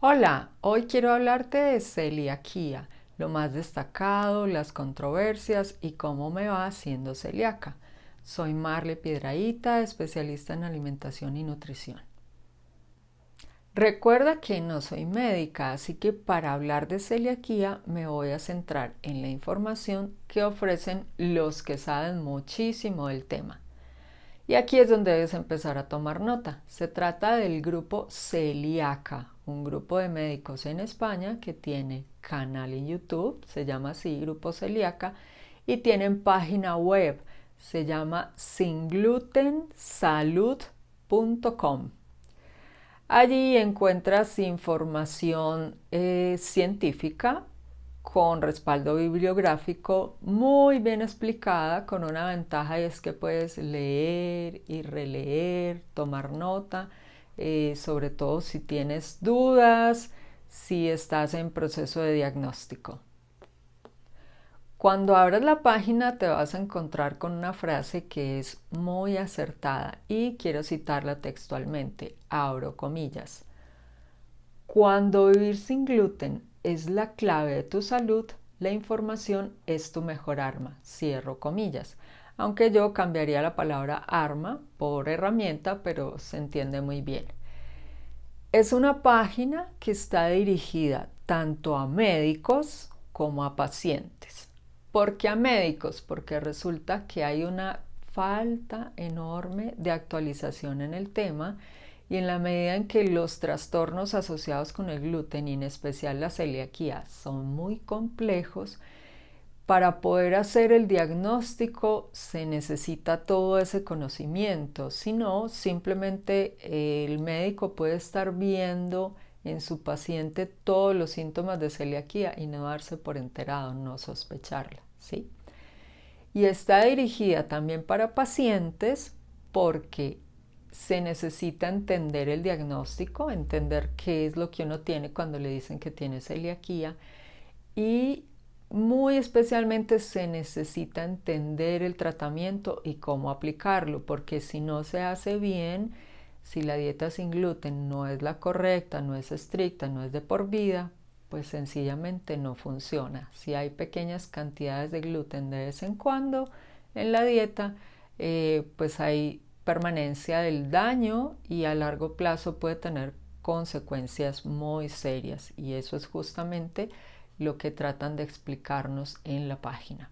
Hola, hoy quiero hablarte de celiaquía, lo más destacado, las controversias y cómo me va siendo celíaca. Soy Marle Piedrahita, especialista en alimentación y nutrición. Recuerda que no soy médica, así que para hablar de celiaquía me voy a centrar en la información que ofrecen los que saben muchísimo del tema. Y aquí es donde debes empezar a tomar nota. Se trata del grupo Celíaca, un grupo de médicos en España que tiene canal en YouTube, se llama así, Grupo Celíaca, y tienen página web, se llama singlutensalud.com. Allí encuentras información científica con respaldo bibliográfico muy bien explicada, con una ventaja y es que puedes leer y releer, tomar nota, sobre todo si tienes dudas, si estás en proceso de diagnóstico. Cuando abras la página te vas a encontrar con una frase que es muy acertada y quiero citarla textualmente, abro comillas. Cuando vivir sin gluten es la clave de tu salud, la información es tu mejor arma, cierro comillas. Aunque yo cambiaría la palabra arma por herramienta, pero se entiende muy bien. Es una página que está dirigida tanto a médicos como a pacientes. ¿Por qué a médicos? Porque resulta que hay una falta enorme de actualización en el tema y en la medida en que los trastornos asociados con el gluten y en especial la celiaquía son muy complejos, para poder hacer el diagnóstico se necesita todo ese conocimiento, si no, simplemente el médico puede estar viendo en su paciente todos los síntomas de celiaquía y no darse por enterado, no sospecharla, ¿sí? Y está dirigida también para pacientes porque se necesita entender el diagnóstico, entender qué es lo que uno tiene cuando le dicen que tiene celiaquía y muy especialmente se necesita entender el tratamiento y cómo aplicarlo, porque si no se hace bien, si la dieta sin gluten no es la correcta, no es estricta, no es de por vida, pues sencillamente no funciona. Si hay pequeñas cantidades de gluten de vez en cuando en la dieta, pues hay permanencia del daño y a largo plazo puede tener consecuencias muy serias y eso es justamente lo que tratan de explicarnos en la página.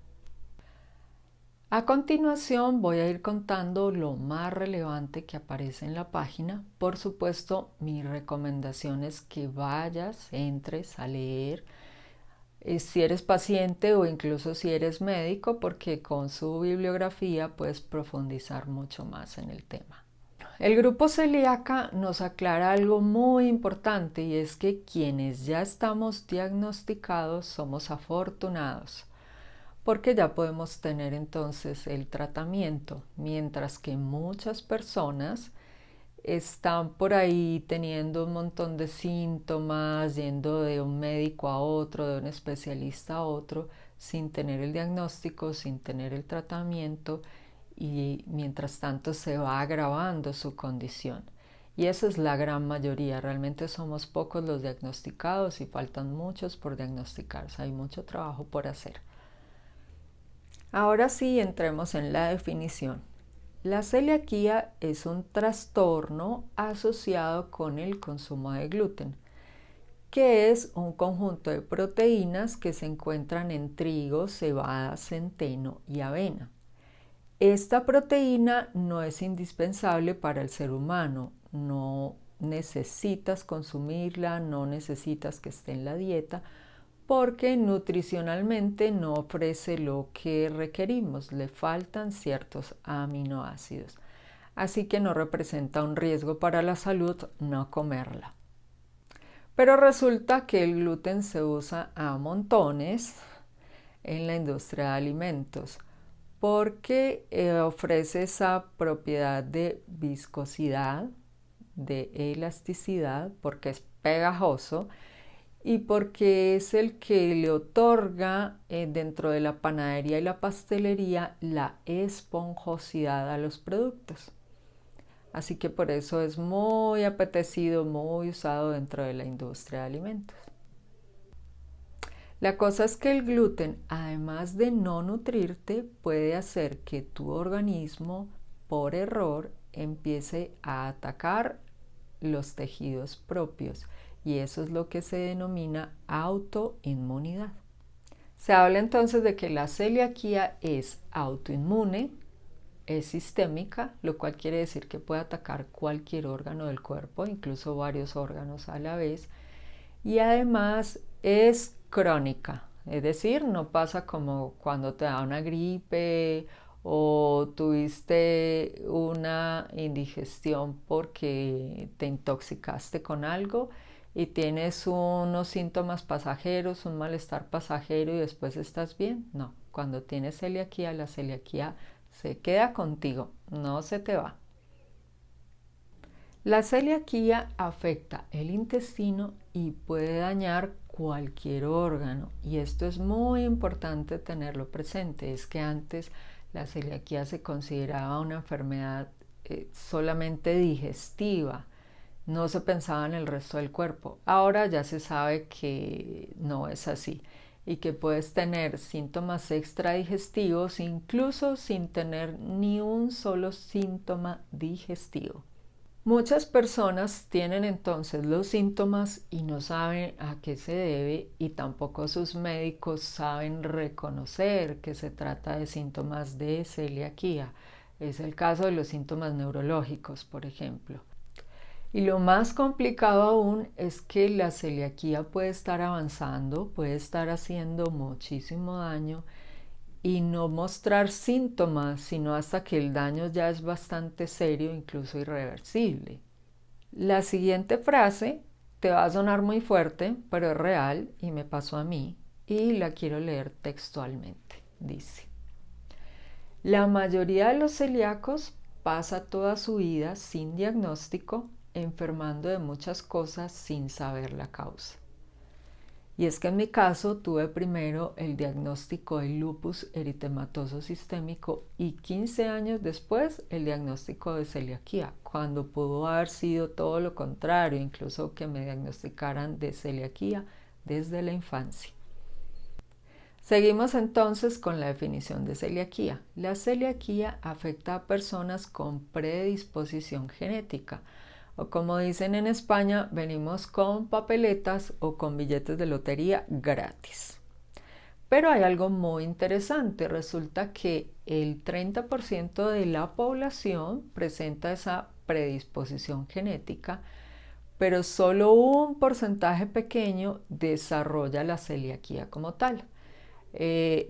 A continuación voy a ir contando lo más relevante que aparece en la página. Por supuesto, mi recomendación es que vayas, entres a leer, si eres paciente o incluso si eres médico, porque con su bibliografía puedes profundizar mucho más en el tema. El grupo celíaca nos aclara algo muy importante y es que quienes ya estamos diagnosticados somos afortunados porque ya podemos tener entonces el tratamiento, mientras que muchas personas están por ahí teniendo un montón de síntomas, yendo de un médico a otro, de un especialista a otro, sin tener el diagnóstico, sin tener el tratamiento y mientras tanto se va agravando su condición. Y esa es la gran mayoría, realmente somos pocos los diagnosticados y faltan muchos por diagnosticarse, hay mucho trabajo por hacer. Ahora sí, entremos en la definición. La celiaquía es un trastorno asociado con el consumo de gluten, que es un conjunto de proteínas que se encuentran en trigo, cebada, centeno y avena. Esta proteína no es indispensable para el ser humano, no necesitas consumirla, no necesitas que esté en la dieta, porque nutricionalmente no ofrece lo que requerimos, le faltan ciertos aminoácidos. Así que no representa un riesgo para la salud no comerla. Pero resulta que el gluten se usa a montones en la industria de alimentos porque ofrece esa propiedad de viscosidad, de elasticidad, porque es pegajoso y porque es el que le otorga dentro de la panadería y la pastelería la esponjosidad a los productos. Así que por eso es muy apetecido, muy usado dentro de la industria de alimentos. La cosa es que el gluten, además de no nutrirte, puede hacer que tu organismo, por error, empiece a atacar los tejidos propios, y eso es lo que se denomina autoinmunidad. Se habla entonces de que la celiaquía es autoinmune, es sistémica, lo cual quiere decir que puede atacar cualquier órgano del cuerpo, incluso varios órganos a la vez, y además es crónica, es decir, no pasa como cuando te da una gripe o tuviste una indigestión porque te intoxicaste con algo y tienes unos síntomas pasajeros, un malestar pasajero y después estás bien. No, cuando tienes celiaquía, la celiaquía se queda contigo, no se te va. La celiaquía afecta el intestino y puede dañar cualquier órgano, y esto es muy importante tenerlo presente. Es que antes la celiaquía se consideraba una enfermedad solamente digestiva, no se pensaba en el resto del cuerpo. Ahora ya se sabe que no es así y que puedes tener síntomas extradigestivos incluso sin tener ni un solo síntoma digestivo. Muchas personas tienen entonces los síntomas y no saben a qué se debe, y tampoco sus médicos saben reconocer que se trata de síntomas de celiaquía. Es el caso de los síntomas neurológicos, por ejemplo. Y lo más complicado aún es que la celiaquía puede estar avanzando, puede estar haciendo muchísimo daño y no mostrar síntomas sino hasta que el daño ya es bastante serio, incluso irreversible. La siguiente frase te va a sonar muy fuerte, pero es real y me pasó a mí, y la quiero leer textualmente. Dice: la mayoría de los celíacos pasa toda su vida sin diagnóstico, enfermando de muchas cosas sin saber la causa. Y es que en mi caso tuve primero el diagnóstico de lupus eritematoso sistémico y 15 años después el diagnóstico de celiaquía, cuando pudo haber sido todo lo contrario, incluso que me diagnosticaran de celiaquía desde la infancia. Seguimos entonces con la definición de celiaquía. La celiaquía afecta a personas con predisposición genética, o como dicen en España, venimos con papeletas o con billetes de lotería gratis. Pero hay algo muy interesante. Resulta que el 30% de la población presenta esa predisposición genética, pero solo un porcentaje pequeño desarrolla la celiaquía como tal.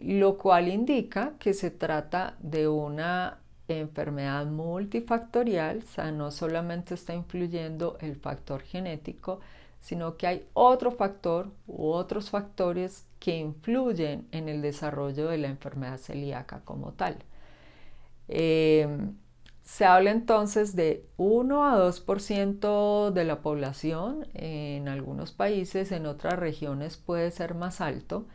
Lo cual indica que se trata de una enfermedad multifactorial, o sea, no solamente está influyendo el factor genético, sino que hay otro factor u otros factores que influyen en el desarrollo de la enfermedad celíaca como tal. Se habla entonces de 1 a 2% de la población en algunos países, en otras regiones puede ser más alto.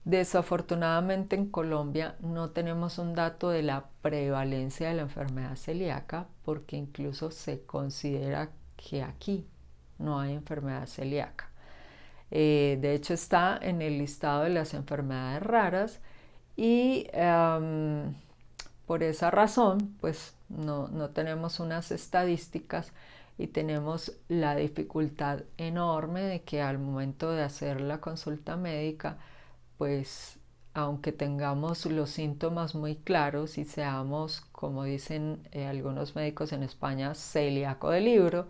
Desafortunadamente en Colombia no tenemos un dato de la prevalencia de la enfermedad celíaca, porque incluso se considera que aquí no hay enfermedad celíaca. De hecho está en el listado de las enfermedades raras, y por esa razón pues no tenemos unas estadísticas, y tenemos la dificultad enorme de que al momento de hacer la consulta médica, pues aunque tengamos los síntomas muy claros y seamos, como dicen algunos médicos en España, celíaco de libro,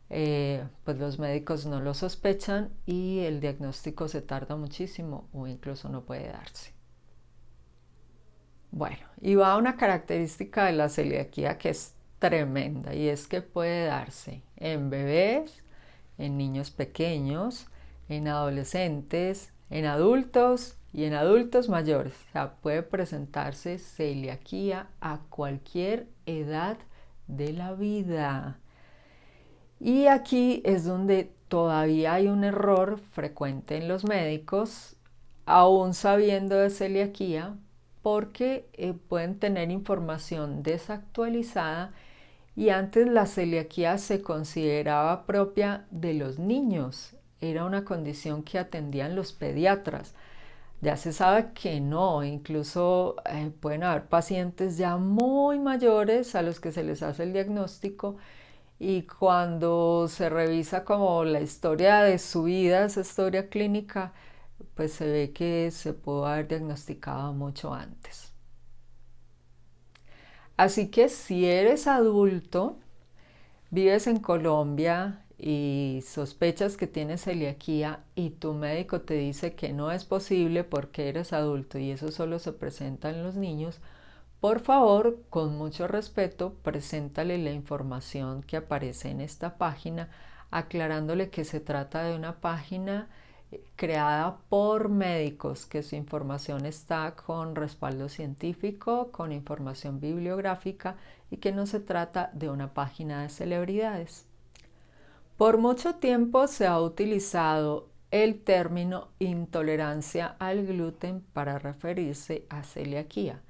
pues los médicos no lo sospechan y el diagnóstico se tarda muchísimo o incluso no puede darse. Bueno, y va una característica de la celiaquía que es tremenda, y es que puede darse en bebés, en niños pequeños, en adolescentes, en adultos y en adultos mayores. O sea, puede presentarse celiaquía a cualquier edad de la vida. Y aquí es donde todavía hay un error frecuente en los médicos, aún sabiendo de celiaquía, porque pueden tener información desactualizada Y antes la celiaquía se consideraba propia de los niños, era una condición que atendían los pediatras. Ya se sabe que no, incluso pueden haber pacientes ya muy mayores a los que se les hace el diagnóstico y cuando se revisa como la historia de su vida, esa historia clínica, pues se ve que se pudo haber diagnosticado mucho antes. Así que si eres adulto, vives en Colombia y sospechas que tienes celiaquía y tu médico te dice que no es posible porque eres adulto y eso solo se presenta en los niños, por favor, con mucho respeto, preséntale la información que aparece en esta página, aclarándole que se trata de una página creada por médicos, que su información está con respaldo científico, con información bibliográfica y que no se trata de una página de celebridades. Por mucho tiempo se ha utilizado el término intolerancia al gluten para referirse a celiaquía,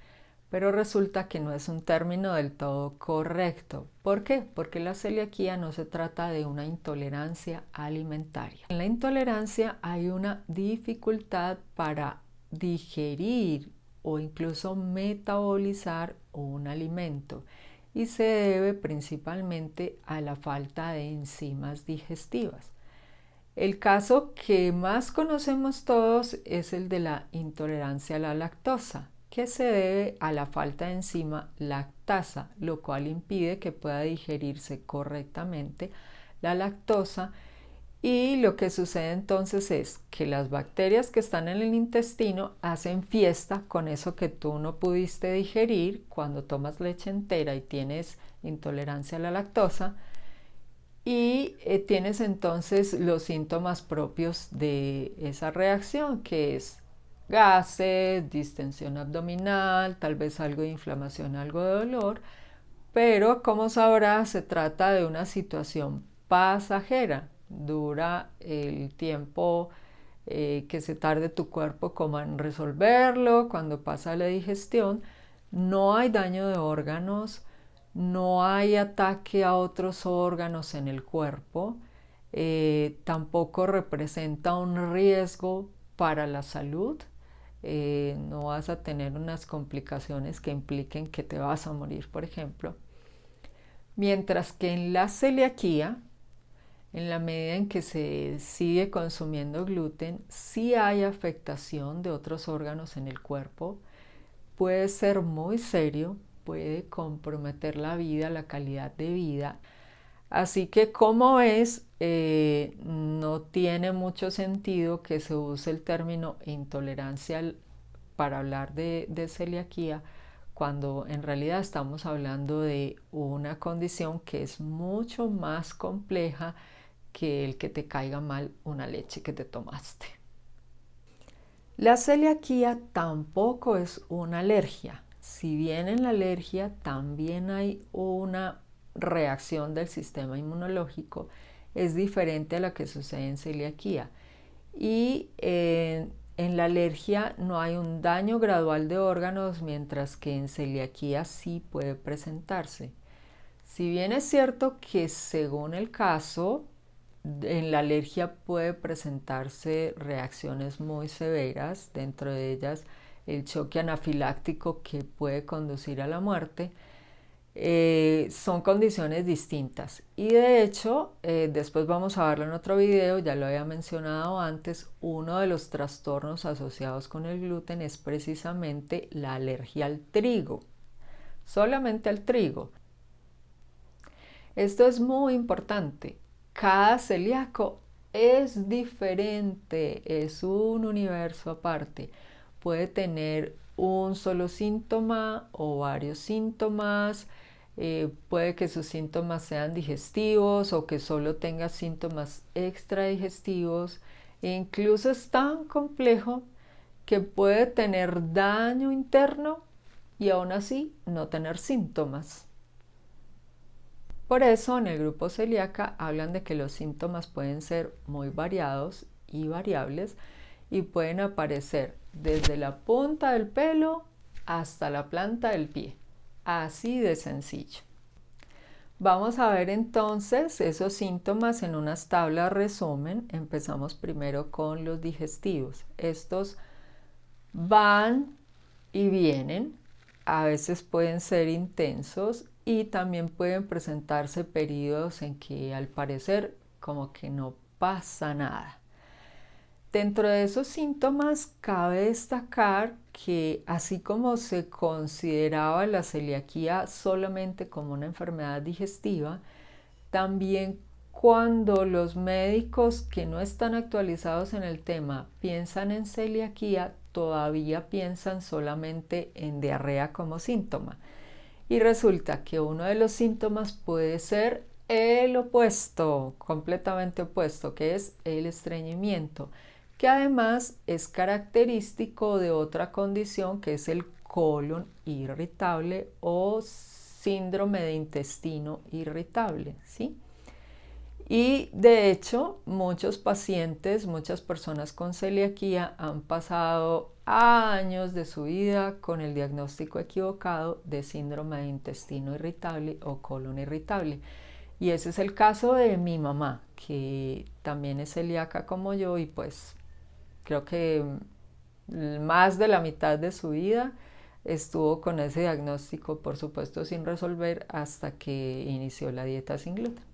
pero resulta que no es un término del todo correcto. ¿Por qué? Porque la celiaquía no se trata de una intolerancia alimentaria. En la intolerancia hay una dificultad para digerir o incluso metabolizar un alimento y se debe principalmente a la falta de enzimas digestivas. El caso que más conocemos todos es el de la intolerancia a la lactosa, que se debe a la falta de enzima lactasa, lo cual impide que pueda digerirse correctamente la lactosa. Y lo que sucede entonces es que las bacterias que están en el intestino hacen fiesta con eso que tú no pudiste digerir cuando tomas leche entera y tienes intolerancia a la lactosa. Y tienes entonces los síntomas propios de esa reacción, que es gases, distensión abdominal, tal vez algo de inflamación, algo de dolor, pero como sabrás se trata de una situación pasajera, dura el tiempo que se tarde tu cuerpo como en resolverlo, cuando pasa la digestión, no hay daño de órganos, no hay ataque a otros órganos en el cuerpo, tampoco representa un riesgo para la salud, no vas a tener unas complicaciones que impliquen que te vas a morir, por ejemplo. Mientras que en la celiaquía, en la medida en que se sigue consumiendo gluten, sí hay afectación de otros órganos en el cuerpo, puede ser muy serio, puede comprometer la vida, la calidad de vida. Así que como ves, no tiene mucho sentido que se use el término intolerancia para hablar de celiaquía, cuando en realidad estamos hablando de una condición que es mucho más compleja que el que te caiga mal una leche que te tomaste. La celiaquía tampoco es una alergia. Si bien en la alergia también hay una reacción del sistema inmunológico, es diferente a la que sucede en celiaquía. Y en la alergia no hay un daño gradual de órganos, mientras que en celiaquía sí puede presentarse. Si bien es cierto que según el caso, en la alergia puede presentarse reacciones muy severas, dentro de ellas el choque anafiláctico que puede conducir a la muerte. Son condiciones distintas y de hecho después vamos a verlo en otro video, ya lo había mencionado antes, uno de los trastornos asociados con el gluten es precisamente la alergia al trigo, solamente al trigo. Esto es muy importante. Cada celíaco es diferente, es un universo aparte. Puede tener un solo síntoma o varios síntomas, puede que sus síntomas sean digestivos o que solo tenga síntomas extradigestivos. E incluso es tan complejo que puede tener daño interno y aún así no tener síntomas. Por eso en el grupo celíaca hablan de que los síntomas pueden ser muy variados y variables y pueden aparecer desde la punta del pelo hasta la planta del pie, así de sencillo. Vamos a ver entonces esos síntomas en unas tablas resumen. Empezamos primero con los digestivos. Estos van y vienen, a veces pueden ser intensos y también pueden presentarse periodos en que al parecer como que no pasa nada. Dentro de esos síntomas cabe destacar que así como se consideraba la celiaquía solamente como una enfermedad digestiva, también cuando los médicos que no están actualizados en el tema piensan en celiaquía, todavía piensan solamente en diarrea como síntoma. Y resulta que uno de los síntomas puede ser el opuesto, completamente opuesto, que es el estreñimiento, que además es característico de otra condición que es el colon irritable o síndrome de intestino irritable, ¿sí? Y de hecho, muchos pacientes, muchas personas con celiaquía han pasado años de su vida con el diagnóstico equivocado de síndrome de intestino irritable o colon irritable. Y ese es el caso de mi mamá, que también es celíaca como yo y pues creo que más de la mitad de su vida estuvo con ese diagnóstico, por supuesto sin resolver, hasta que inició la dieta sin gluten.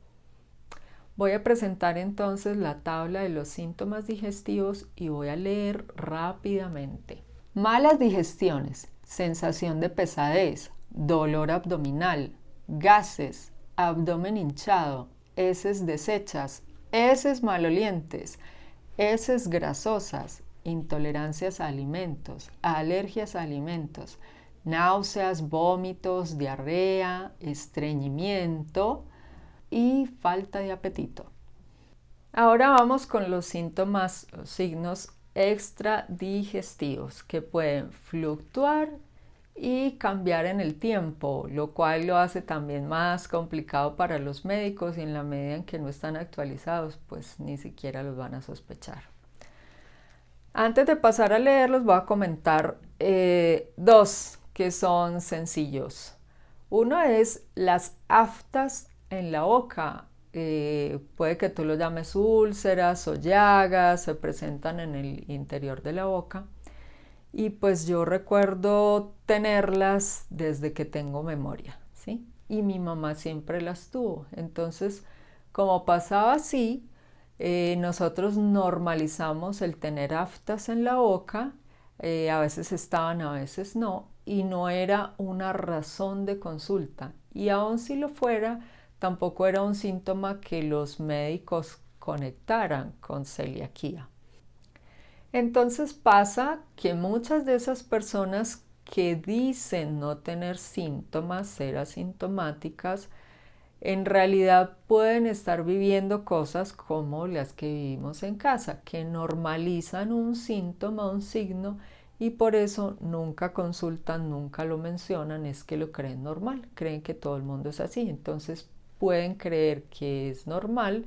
Voy a presentar entonces la tabla de los síntomas digestivos y voy a leer rápidamente. Malas digestiones, sensación de pesadez, dolor abdominal, gases, abdomen hinchado, heces deshechas, heces malolientes, heces grasosas, intolerancias a alimentos, alergias a alimentos, náuseas, vómitos, diarrea, estreñimiento y falta de apetito. Ahora vamos con los síntomas, los signos extradigestivos que pueden fluctuar y cambiar en el tiempo, lo cual lo hace también más complicado para los médicos y en la medida en que no están actualizados, pues ni siquiera los van a sospechar. Antes de pasar a leerlos, voy a comentar dos que son sencillos. Uno es las aftas en la boca. Puede que tú lo llames úlceras o llagas, se presentan en el interior de la boca. Y pues yo recuerdo tenerlas desde que tengo memoria, ¿sí? Y mi mamá siempre las tuvo. Entonces, como pasaba así, nosotros normalizamos el tener aftas en la boca, a veces estaban, a veces no, y no era una razón de consulta. Y aun si lo fuera, tampoco era un síntoma que los médicos conectaran con celiaquía. Entonces pasa que muchas de esas personas que dicen no tener síntomas, ser asintomáticas, en realidad pueden estar viviendo cosas como las que vivimos en casa, que normalizan un síntoma, un signo, y por eso nunca consultan, nunca lo mencionan, es que lo creen normal, creen que todo el mundo es así. Entonces pueden creer que es normal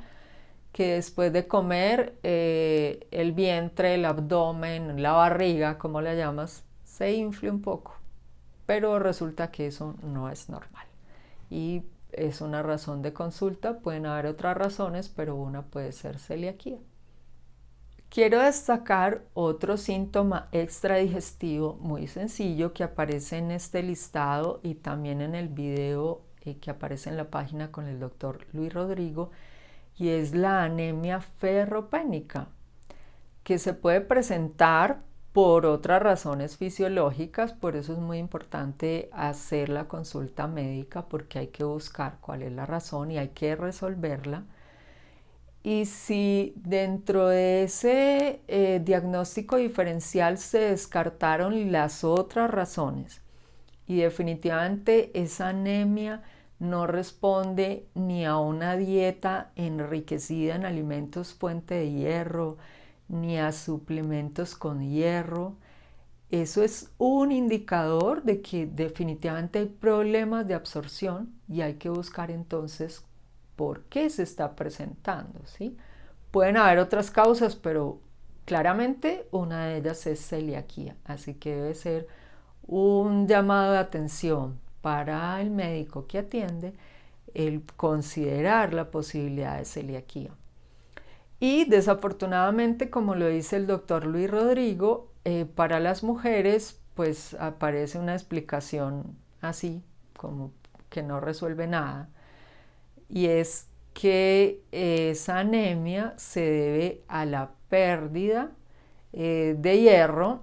que después de comer el vientre, el abdomen, la barriga, como la llamas, se infle un poco. Pero resulta que eso no es normal. Y es una razón de consulta, pueden haber otras razones, pero una puede ser celiaquía. Quiero destacar otro síntoma extradigestivo muy sencillo que aparece en este listado y también en el video que aparece en la página con el doctor Luis Rodrigo, y es la anemia ferropénica, que se puede presentar por otras razones fisiológicas. Por eso es muy importante hacer la consulta médica, porque hay que buscar cuál es la razón y hay que resolverla. Y si dentro de ese diagnóstico diferencial se descartaron las otras razones y definitivamente esa anemia no responde ni a una dieta enriquecida en alimentos fuente de hierro, ni a suplementos con hierro, eso es un indicador de que definitivamente hay problemas de absorción y hay que buscar entonces por qué se está presentando, ¿sí? Pueden haber otras causas, pero claramente una de ellas es celiaquía, así que debe ser un llamado de atención para el médico que atiende el considerar la posibilidad de celiaquía. Y desafortunadamente, como lo dice el doctor Luis Rodrigo, para las mujeres pues aparece una explicación así, como que no resuelve nada, y es que esa anemia se debe a la pérdida de hierro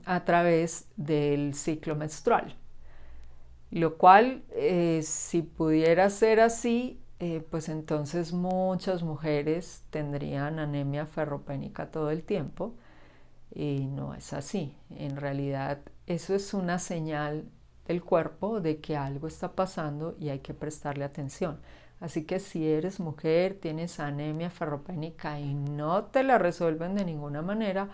a través del ciclo menstrual, lo cual si pudiera ser así, pues entonces muchas mujeres tendrían anemia ferropénica todo el tiempo, y no es así. En realidad eso es una señal del cuerpo de que algo está pasando y hay que prestarle atención. Así que si eres mujer, tienes anemia ferropénica y no te la resuelven de ninguna manera,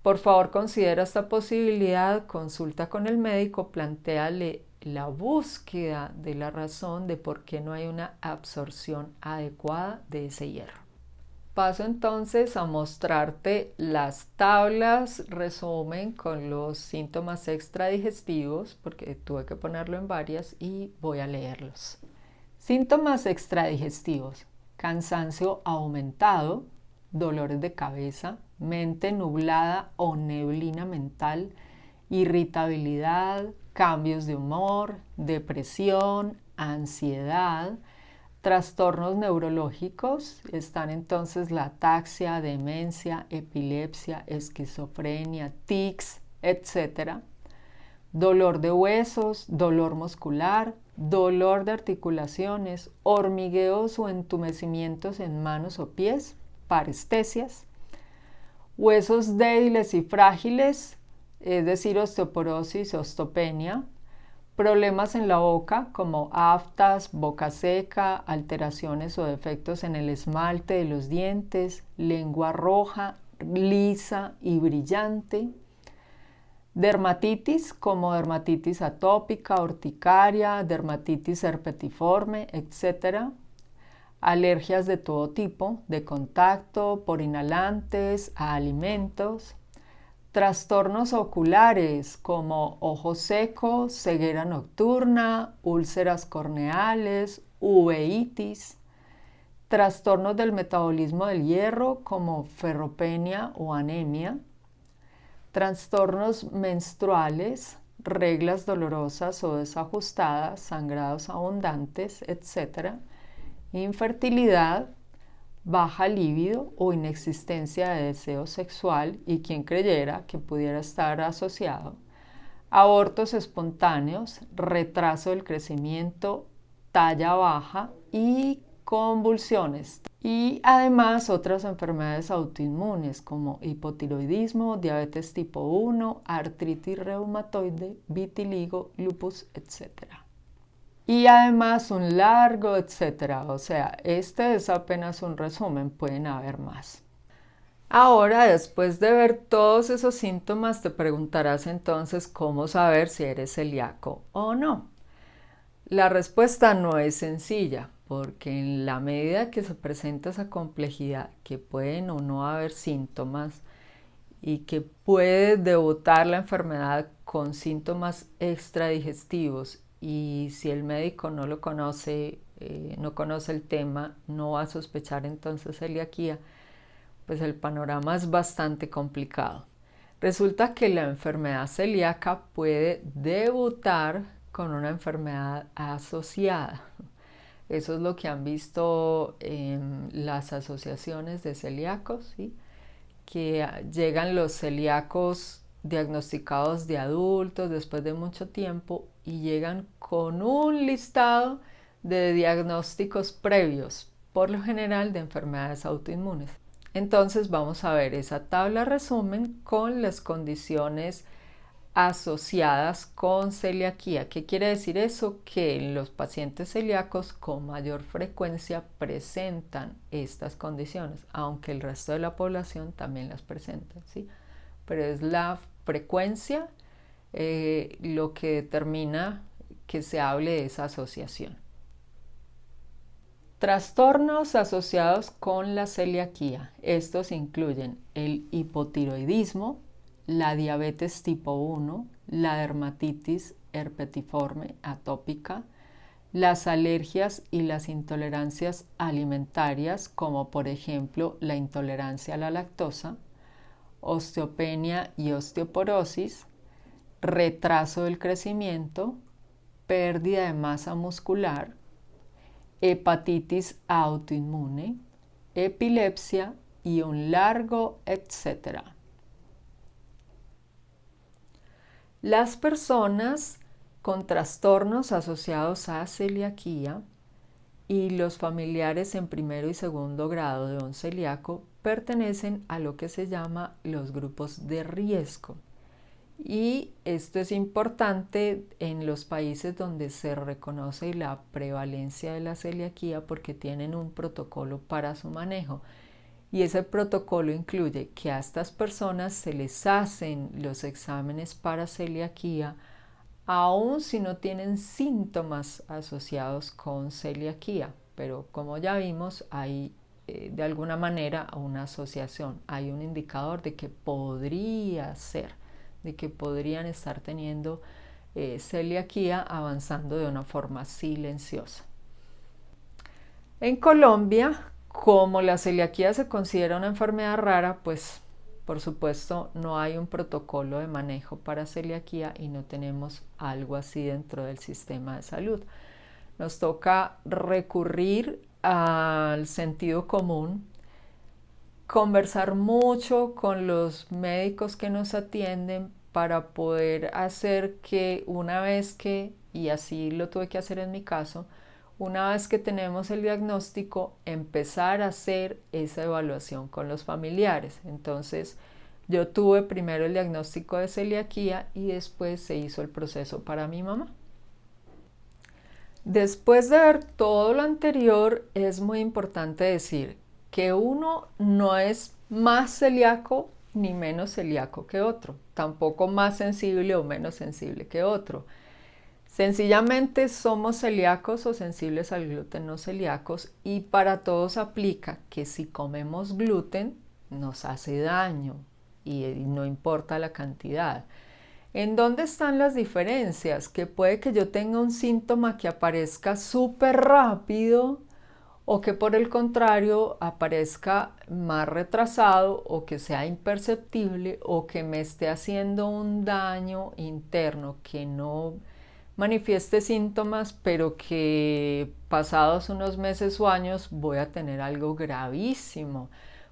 por favor considera esta posibilidad, consulta con el médico, plantéale la búsqueda de la razón de por qué no hay una absorción adecuada de ese hierro. Paso entonces a mostrarte las tablas resumen con los síntomas extradigestivos, porque tuve que ponerlo en varias y voy a leerlos. Síntomas extradigestivos: cansancio aumentado, dolores de cabeza, mente nublada o neblina mental, irritabilidad, cambios de humor, depresión, ansiedad. Trastornos neurológicos están entonces la ataxia, demencia, epilepsia, esquizofrenia, tics, etc. Dolor de huesos, dolor muscular, dolor de articulaciones, hormigueos o entumecimientos en manos o pies, parestesias. Huesos débiles y frágiles, es decir, osteoporosis, osteopenia. Problemas en la boca como aftas, boca seca, alteraciones o defectos en el esmalte de los dientes, lengua roja, lisa y brillante. Dermatitis como dermatitis atópica, urticaria, dermatitis herpetiforme, etc. Alergias de todo tipo, de contacto, por inhalantes, a alimentos. Trastornos oculares como ojo seco, ceguera nocturna, úlceras corneales, uveitis. Trastornos del metabolismo del hierro como ferropenia o anemia. Trastornos menstruales, reglas dolorosas o desajustadas, sangrados abundantes, etc. Infertilidad, baja libido o inexistencia de deseo sexual, y quien creyera que pudiera estar asociado. Abortos espontáneos, retraso del crecimiento, talla baja y convulsiones. Y además otras enfermedades autoinmunes como hipotiroidismo, diabetes tipo 1, artritis reumatoide, vitiligo, lupus, etc. Y además un largo etcétera. O sea, este es apenas un resumen, pueden haber más. Ahora, después de ver todos esos síntomas, te preguntarás entonces cómo saber si eres celíaco o no. La respuesta no es sencilla, porque en la medida que se presenta esa complejidad, que pueden o no haber síntomas y que puede debutar la enfermedad con síntomas extradigestivos, y si el médico no lo conoce, no conoce el tema, no va a sospechar entonces celiaquía, pues el panorama es bastante complicado. Resulta que la enfermedad celíaca puede debutar con una enfermedad asociada. Eso es lo que han visto en las asociaciones de celíacos, ¿sí? Que llegan los celíacos diagnosticados de adultos después de mucho tiempo y llegan con un listado de diagnósticos previos, por lo general de enfermedades autoinmunes. Entonces vamos a ver esa tabla resumen con las condiciones asociadas con celiaquía. ¿Qué quiere decir eso? Que los pacientes celíacos con mayor frecuencia presentan estas condiciones, aunque el resto de la población también las presenta, ¿sí? Pero es la frecuencia lo que determina que se hable de esa asociación. Trastornos asociados con la celiaquía. Estos incluyen el hipotiroidismo, la diabetes tipo 1, la dermatitis herpetiforme atópica, las alergias y las intolerancias alimentarias, como por ejemplo la intolerancia a la lactosa, osteopenia y osteoporosis, retraso del crecimiento, pérdida de masa muscular, hepatitis autoinmune, epilepsia y un largo etcétera. Las personas con trastornos asociados a celiaquía y los familiares en primero y segundo grado de un celíaco pertenecen a lo que se llama los grupos de riesgo. Y esto es importante en los países donde se reconoce la prevalencia de la celiaquía porque tienen un protocolo para su manejo. Y ese protocolo incluye que a estas personas se les hacen los exámenes para celiaquía, aun si no tienen síntomas asociados con celiaquía. Pero como ya vimos, hay de alguna manera una asociación, hay un indicador de que podría ser, de que podrían estar teniendo celiaquía avanzando de una forma silenciosa. En Colombia, como la celiaquía se considera una enfermedad rara, pues por supuesto no hay un protocolo de manejo para celiaquía y no tenemos algo así dentro del sistema de salud. Nos toca recurrir al sentido común, conversar mucho con los médicos que nos atienden para poder hacer que una vez que, y así lo tuve que hacer en mi caso, una vez que tenemos el diagnóstico, empezar a hacer esa evaluación con los familiares. Entonces, yo tuve primero el diagnóstico de celiaquía y después se hizo el proceso para mi mamá. Después de ver todo lo anterior, es muy importante decir que uno no es más celíaco ni menos celíaco que otro, tampoco más sensible o menos sensible que otro. Sencillamente somos celíacos o sensibles al gluten no celíacos y para todos aplica que si comemos gluten nos hace daño y no importa la cantidad. ¿En dónde están las diferencias? Que puede que yo tenga un síntoma que aparezca súper rápido o que por el contrario aparezca más retrasado o que sea imperceptible o que me esté haciendo un daño interno que no manifieste síntomas, pero que pasados unos meses o años voy a tener algo gravísimo.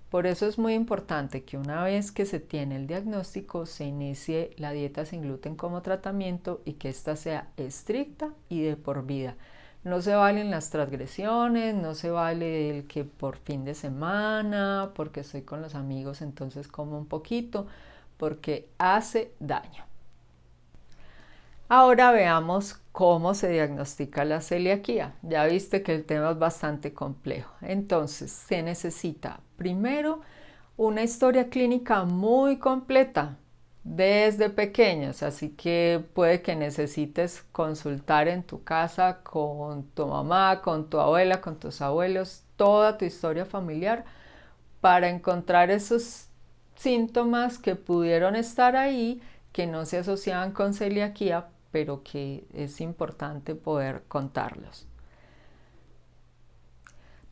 Por eso es muy importante que una vez que se tiene el diagnóstico se inicie la dieta sin gluten como tratamiento y que ésta sea estricta y de por vida. No se valen las transgresiones, no se vale el que por fin de semana, porque estoy con los amigos entonces como un poquito, porque hace daño. Ahora veamos cómo se diagnostica la celiaquía. Ya viste que el tema es bastante complejo. Entonces, se necesita primero una historia clínica muy completa desde pequeños, así que puede que necesites consultar en tu casa con tu mamá, con tu abuela, con tus abuelos, toda tu historia familiar para encontrar esos síntomas que pudieron estar ahí, que no se asociaban con celiaquía, pero que es importante poder contarlos.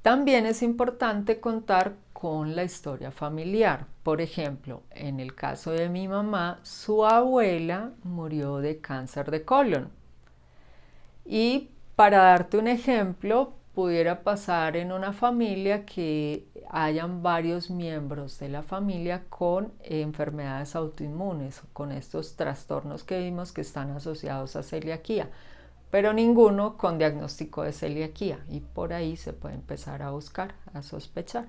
También es importante contar con la historia familiar. Por ejemplo, en el caso de mi mamá, su abuela murió de cáncer de colon. Y para darte un ejemplo, pudiera pasar en una familia que hayan varios miembros de la familia con enfermedades autoinmunes, con estos trastornos que vimos que están asociados a celiaquía, pero ninguno con diagnóstico de celiaquía, y por ahí se puede empezar a buscar, a sospechar.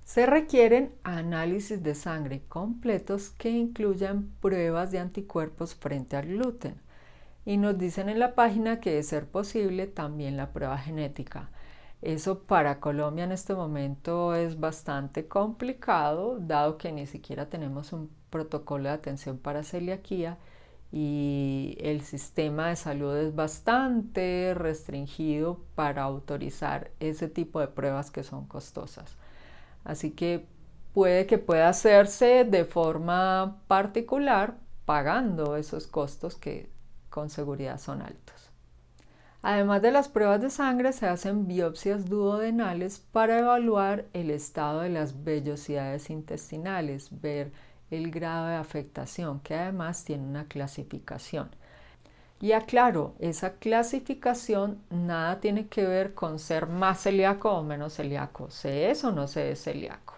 Se requieren análisis de sangre completos que incluyan pruebas de anticuerpos frente al gluten. Y nos dicen en la página que de ser posible también la prueba genética. Eso para Colombia en este momento es bastante complicado, dado que ni siquiera tenemos un protocolo de atención para celiaquía y el sistema de salud es bastante restringido para autorizar ese tipo de pruebas que son costosas. Así que pueda hacerse de forma particular, pagando esos costos que con seguridad son altos. Además de las pruebas de sangre, se hacen biopsias duodenales para evaluar el estado de las vellosidades intestinales, ver el grado de afectación, que además tiene una clasificación. Y aclaro, esa clasificación nada tiene que ver con ser más celíaco o menos celíaco, se es o no se es celíaco.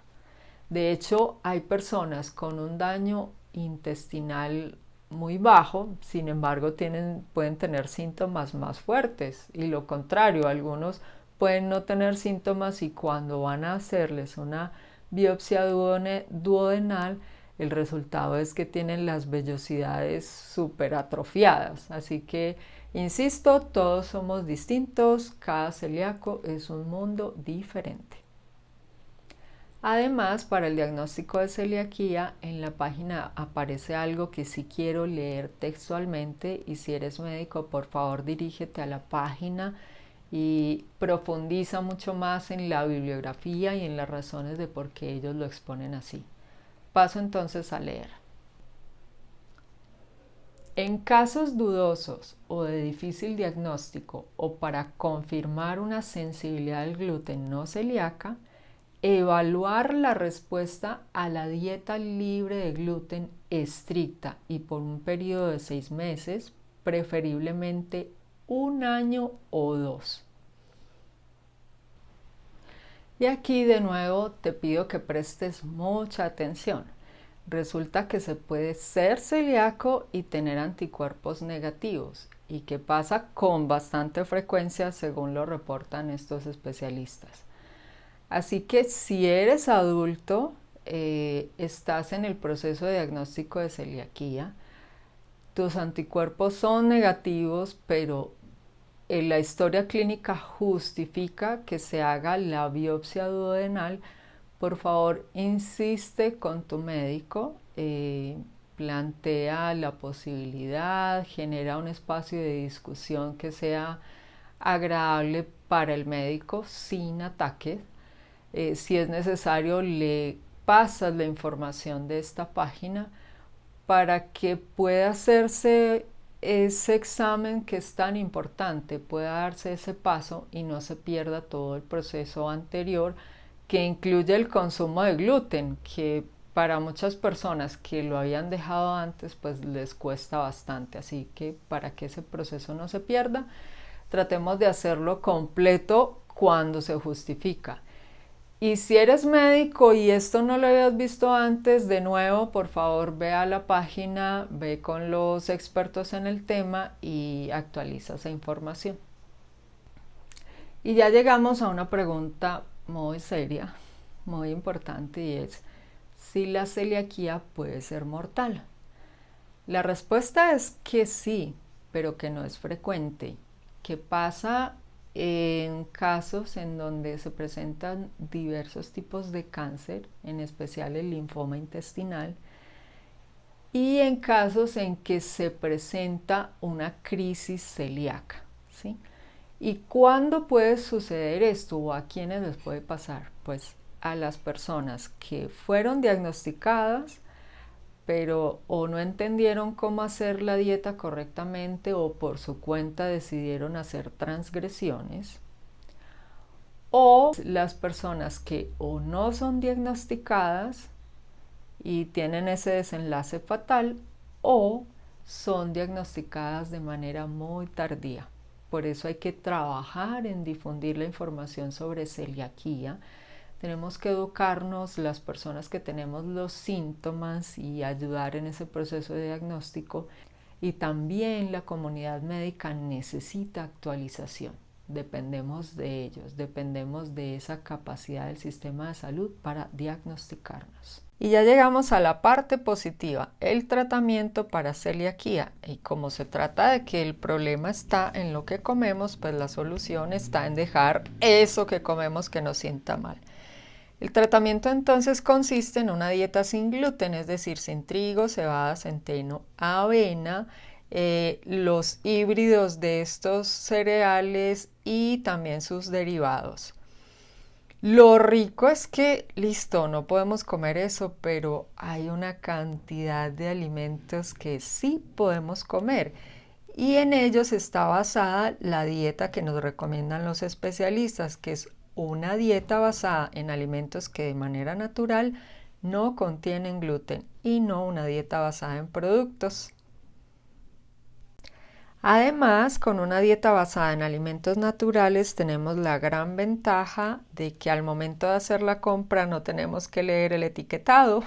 De hecho, hay personas con un daño intestinal muy bajo, sin embargo pueden tener síntomas más fuertes, y lo contrario, algunos pueden no tener síntomas y cuando van a hacerles una biopsia duodenal, el resultado es que tienen las vellosidades súper atrofiadas. Así que, insisto, todos somos distintos, cada celíaco es un mundo diferente. Además, para el diagnóstico de celiaquía, en la página aparece algo que sí quiero leer textualmente, y si eres médico, por favor dirígete a la página y profundiza mucho más en la bibliografía y en las razones de por qué ellos lo exponen así. Paso entonces a leer. En casos dudosos o de difícil diagnóstico o para confirmar una sensibilidad al gluten no celíaca, evaluar la respuesta a la dieta libre de gluten estricta y por un periodo de 6 meses, preferiblemente 1 año o 2. Y aquí de nuevo te pido que prestes mucha atención. Resulta que se puede ser celíaco y tener anticuerpos negativos, y que pasa con bastante frecuencia según lo reportan estos especialistas. Así que si eres adulto, estás en el proceso de diagnóstico de celiaquía, tus anticuerpos son negativos, pero la historia clínica justifica que se haga la biopsia duodenal, por favor insiste con tu médico, plantea la posibilidad, genera un espacio de discusión que sea agradable para el médico sin ataques. Si es necesario, le pasas la información de esta página para que pueda hacerse ese examen que es tan importante, pueda darse ese paso y no se pierda todo el proceso anterior, que incluye el consumo de gluten, que para muchas personas que lo habían dejado antes, pues les cuesta bastante. Así que para que ese proceso no se pierda, tratemos de hacerlo completo cuando se justifica. Y si eres médico y esto no lo habías visto antes, de nuevo, por favor, ve a la página, ve con los expertos en el tema y actualiza esa información. Y ya llegamos a una pregunta muy seria, muy importante, y es si la celiaquía puede ser mortal. La respuesta es que sí, pero que no es frecuente, que pasa en casos en donde se presentan diversos tipos de cáncer, en especial el linfoma intestinal, y en casos en que se presenta una crisis celíaca, ¿sí? ¿Y cuándo puede suceder esto o a quiénes les puede pasar? Pues a las personas que fueron diagnosticadas pero o no entendieron cómo hacer la dieta correctamente o por su cuenta decidieron hacer transgresiones, o las personas que o no son diagnosticadas y tienen ese desenlace fatal, o son diagnosticadas de manera muy tardía. Por eso hay que trabajar en difundir la información sobre celiaquía. Tenemos que educarnos las personas que tenemos los síntomas y ayudar en ese proceso de diagnóstico, y también la comunidad médica necesita actualización. Dependemos de ellos, dependemos de esa capacidad del sistema de salud para diagnosticarnos. Y ya llegamos a la parte positiva, el tratamiento para celiaquía. Y como se trata de que el problema está en lo que comemos, pues la solución está en dejar eso que comemos que nos sienta mal. El tratamiento entonces consiste en una dieta sin gluten, es decir, sin trigo, cebada, centeno, avena, los híbridos de estos cereales y también sus derivados. Lo rico es que, listo, no podemos comer eso, pero hay una cantidad de alimentos que sí podemos comer. y en ellos está basada la dieta que nos recomiendan los especialistas, que es una dieta basada en alimentos que de manera natural no contienen gluten y no una dieta basada en productos. Además, con una dieta basada en alimentos naturales tenemos la gran ventaja de que al momento de hacer la compra no tenemos que leer el etiquetado,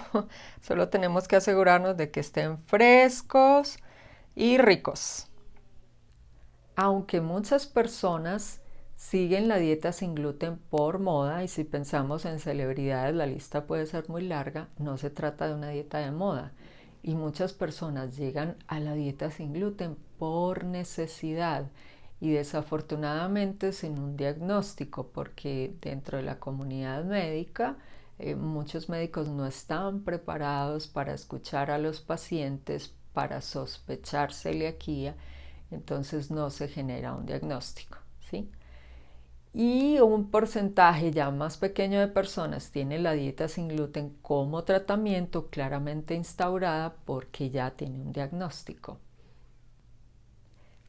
solo tenemos que asegurarnos de que estén frescos y ricos. Aunque muchas personas siguen la dieta sin gluten por moda, y si pensamos en celebridades la lista puede ser muy larga, no se trata de una dieta de moda. Y muchas personas llegan a la dieta sin gluten por necesidad y desafortunadamente sin un diagnóstico, porque dentro de la comunidad médica muchos médicos no están preparados para escuchar a los pacientes, para sospechar celiaquía, entonces no se genera un diagnóstico, ¿sí? Y un porcentaje ya más pequeño de personas tiene la dieta sin gluten como tratamiento claramente instaurada porque ya tiene un diagnóstico.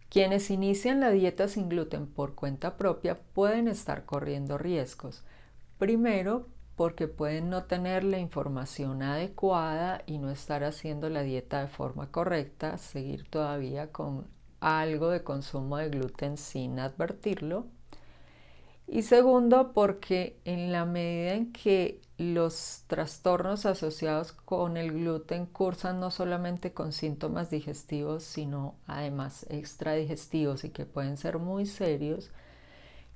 Quienes inician la dieta sin gluten por cuenta propia pueden estar corriendo riesgos. Primero, porque pueden no tener la información adecuada y no estar haciendo la dieta de forma correcta, seguir todavía con algo de consumo de gluten sin advertirlo. Y segundo, porque en la medida en que los trastornos asociados con el gluten cursan no solamente con síntomas digestivos, sino además extradigestivos y que pueden ser muy serios,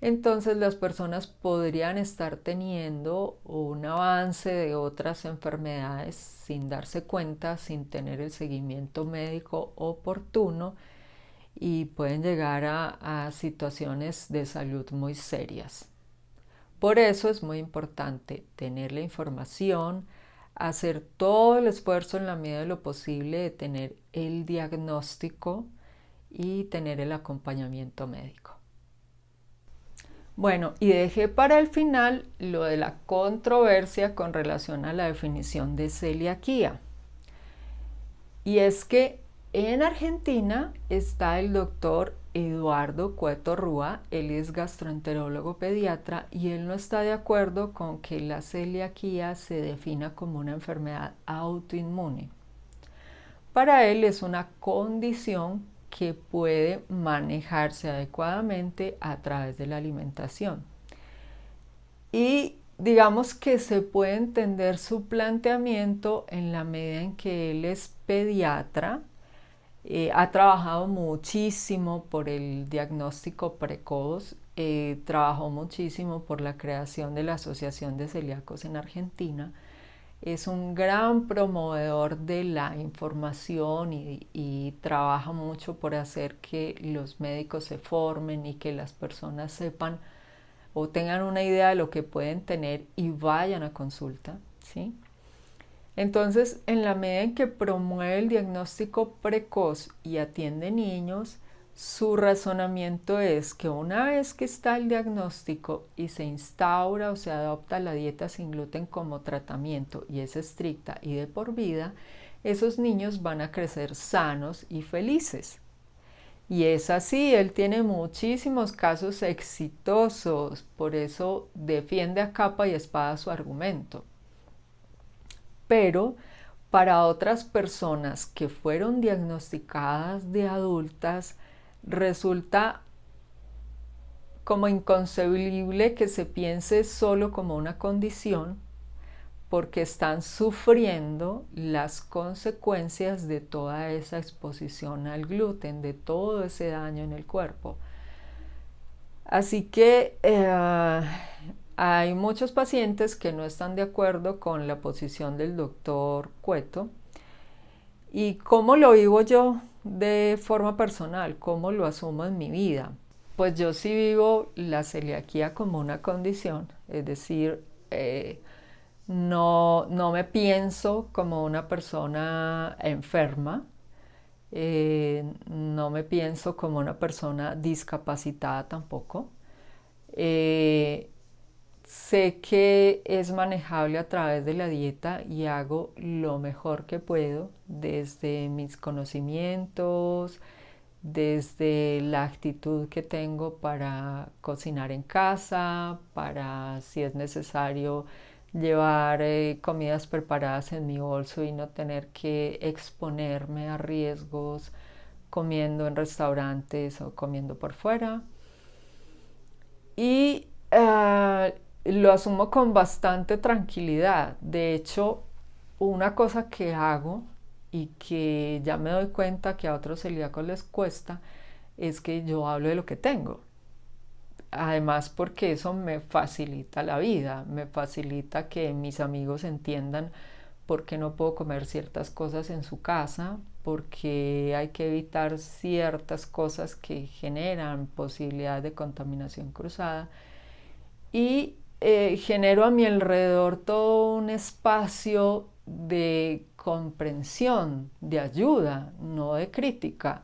entonces las personas podrían estar teniendo un avance de otras enfermedades sin darse cuenta, sin tener el seguimiento médico oportuno, y pueden llegar a situaciones de salud muy serias. Por eso es muy importante tener la información, hacer todo el esfuerzo en la medida de lo posible de tener el diagnóstico y tener el acompañamiento médico. Bueno, y dejé para el final lo de la controversia con relación a la definición de celiaquía. Y es que en Argentina está el doctor Eduardo Cueto Rúa, él es gastroenterólogo pediatra y él no está de acuerdo con que la celiaquía se defina como una enfermedad autoinmune. Para él es una condición que puede manejarse adecuadamente a través de la alimentación. Y digamos que se puede entender su planteamiento en la medida en que él es pediatra, ha trabajado muchísimo por el diagnóstico precoz, trabajó muchísimo por la creación de la Asociación de Celíacos en Argentina, es un gran promovedor de la información y trabaja mucho por hacer que los médicos se formen y que las personas sepan o tengan una idea de lo que pueden tener y vayan a consulta, ¿sí? Entonces, en la medida en que promueve el diagnóstico precoz y atiende niños, su razonamiento es que una vez que está el diagnóstico y se instaura o se adopta la dieta sin gluten como tratamiento y es estricta y de por vida, esos niños van a crecer sanos y felices. Y es así, él tiene muchísimos casos exitosos, por eso defiende a capa y espada su argumento. Pero para otras personas que fueron diagnosticadas de adultas, resulta como inconcebible que se piense solo como una condición, porque están sufriendo las consecuencias de toda esa exposición al gluten, de todo ese daño en el cuerpo. Así que hay muchos pacientes que no están de acuerdo con la posición del doctor Cueto. ¿Y cómo lo vivo yo de forma personal? ¿Cómo lo asumo en mi vida? Pues yo sí vivo la celiaquía como una condición, es decir, no me pienso como una persona enferma, no me pienso como una persona discapacitada tampoco. Sé que es manejable a través de la dieta y hago lo mejor que puedo desde mis conocimientos, desde la actitud que tengo para cocinar en casa, para si es necesario llevar comidas preparadas en mi bolso y no tener que exponerme a riesgos comiendo en restaurantes o comiendo por fuera. Y lo asumo con bastante tranquilidad. De hecho, una cosa que hago y que ya me doy cuenta que a otros celíacos les cuesta es que yo hablo de lo que tengo. Además, porque eso me facilita la vida, me facilita que mis amigos entiendan por qué no puedo comer ciertas cosas en su casa, porque hay que evitar ciertas cosas que generan posibilidad de contaminación cruzada. Y genero a mi alrededor todo un espacio de comprensión, de ayuda, no de crítica.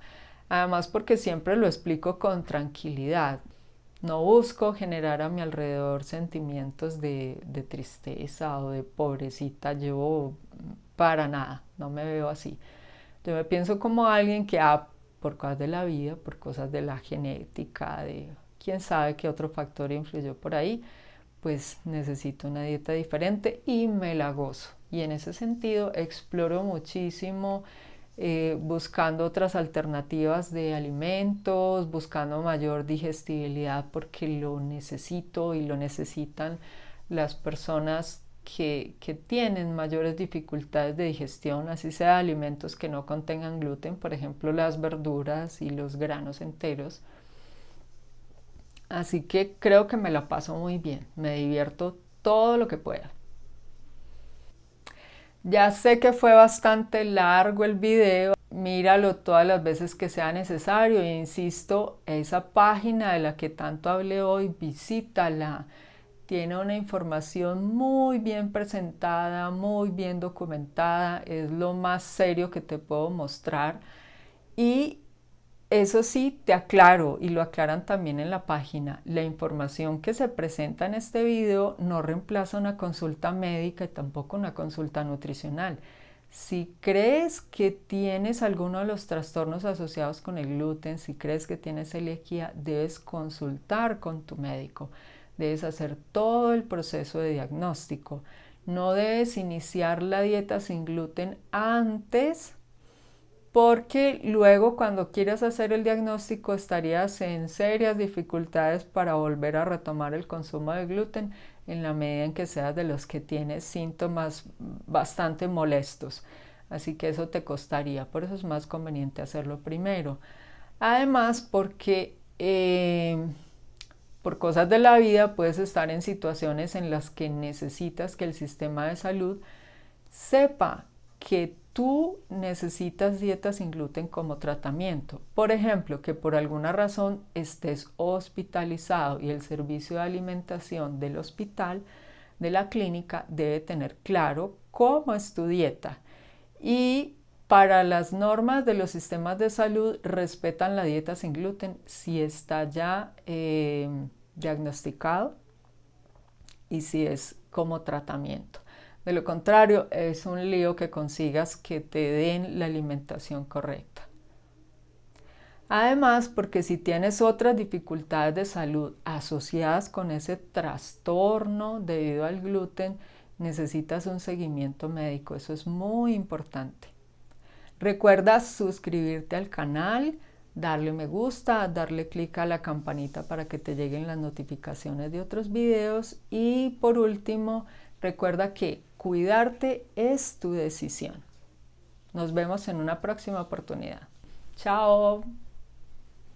Además, porque siempre lo explico con tranquilidad. No busco generar a mi alrededor sentimientos de tristeza o de pobrecita yo, para nada, no me veo así. Yo me pienso como alguien que por cosas de la vida, por cosas de la genética, de quién sabe qué otro factor influyó por ahí, pues necesito una dieta diferente y me la gozo. Y en ese sentido exploro muchísimo buscando otras alternativas de alimentos, buscando mayor digestibilidad porque lo necesito y lo necesitan las personas que tienen mayores dificultades de digestión, así sea alimentos que no contengan gluten, por ejemplo las verduras y los granos enteros. Así que creo que me la paso muy bien, me divierto todo lo que pueda. Ya sé que fue bastante largo el video, míralo todas las veces que sea necesario e insisto, esa página de la que tanto hablé hoy, visítala. Tiene una información muy bien presentada, muy bien documentada, es lo más serio que te puedo mostrar. Y eso sí, te aclaro, y lo aclaran también en la página, la información que se presenta en este video no reemplaza una consulta médica y tampoco una consulta nutricional. Si crees que tienes alguno de los trastornos asociados con el gluten, si crees que tienes celiaquía, debes consultar con tu médico. Debes hacer todo el proceso de diagnóstico. No debes iniciar la dieta sin gluten antes, porque luego cuando quieras hacer el diagnóstico estarías en serias dificultades para volver a retomar el consumo de gluten en la medida en que seas de los que tienes síntomas bastante molestos. Así que eso te costaría, por eso es más conveniente hacerlo primero. Además, porque por cosas de la vida puedes estar en situaciones en las que necesitas que el sistema de salud sepa que tú necesitas dieta sin gluten como tratamiento. Por ejemplo, que por alguna razón estés hospitalizado y el servicio de alimentación del hospital, de la clínica, debe tener claro cómo es tu dieta. Y para las normas de los sistemas de salud respetan la dieta sin gluten si está ya diagnosticado y si es como tratamiento. De lo contrario, es un lío que consigas que te den la alimentación correcta. Además, porque si tienes otras dificultades de salud asociadas con ese trastorno debido al gluten, necesitas un seguimiento médico. Eso es muy importante. Recuerda suscribirte al canal, darle me gusta, darle clic a la campanita para que te lleguen las notificaciones de otros videos y por último, recuerda que cuidarte es tu decisión. Nos vemos en una próxima oportunidad. Chao.